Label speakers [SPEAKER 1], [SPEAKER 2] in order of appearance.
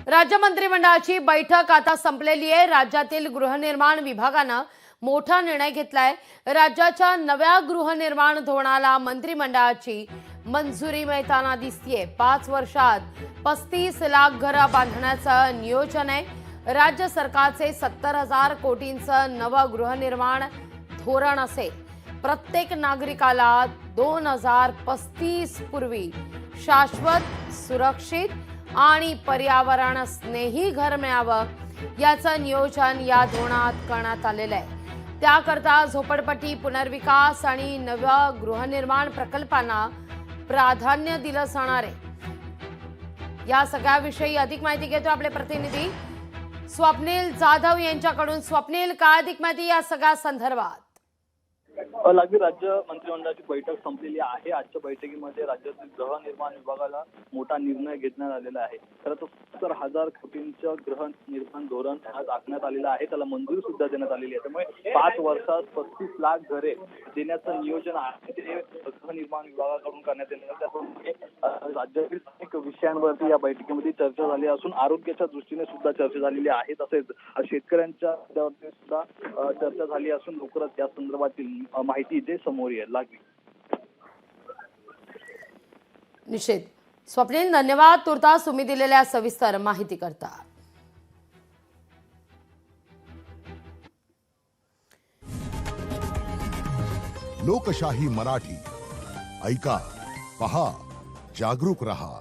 [SPEAKER 1] राज्य मंत्रिमंडळाची बैठक आता संपलेली आहे। राज्यातील गृहनिर्माण विभागाने मोठा निर्णय घेतलाय। राज्याच्या नव्या गृहनिर्माण धोरणाला मंत्रिमंडळाची मंजुरी मिळताना दिसतेय। 5 वर्षात 35 लाख घरं बांधण्याचं नियोजन आहे। राज्य सरकारचे 70,000 कोटींचं नवं गृहनिर्माण धोरण असेल। प्रत्येक नागरिकाला 2035 पूर्वी शाश्वत, सुरक्षित आणि पर्यावरण स्नेही घर मिळावं याचं नियोजन या धोरणात करण्यात आलेलं आहे। त्याकरता झोपडपट्टी पुनर्विकास आणि नव्या गृहनिर्माण प्रकल्पांना प्राधान्य दिलं जाणार आहे। या सगळ्याविषयी अधिक माहिती घेतो आपले प्रतिनिधी स्वप्नील जाधव यांच्याकडून। स्वप्नील, काय अधिक माहिती या सगळ्या संदर्भात?
[SPEAKER 2] लागली राज्य मंत्रिमंडळाची बैठक संपलेली आहे। आजच्या बैठकीमध्ये राज्यातील गृहनिर्माण विभागाला मोठा निर्णय घेण्यात आलेला आहे। खरं तर 70,000 कोटींचं गृहनिर्माण धोरण आज आखण्यात आलेलं आहे, त्याला मंजुरी सुद्धा देण्यात आलेली आहे। त्यामुळे 5 वर्षात 35 लाख घरे देण्याचं नियोजन आहे ते गृहनिर्माण विभागाकडून करण्यात येणार आहे। त्यामुळे राज्यातील अनेक विषयांवरती या बैठकीमध्ये चर्चा झाली असून आरोग्याच्या दृष्टीने सुद्धा चर्चा झालेली आहे। तसेच शेतकऱ्यांच्या मुद्द्यावरती सुद्धा चर्चा झाली असून लवकरच या संदर्भातील माहिती जे समोर येईल लागली।
[SPEAKER 1] निश्चित स्वप्नील, धन्यवाद तुर्तास तुम्ही दिलेल्या सविस्तर माहिती करता।
[SPEAKER 3] लोकशाही मराठी ऐका, पहा, जागरूक रहा।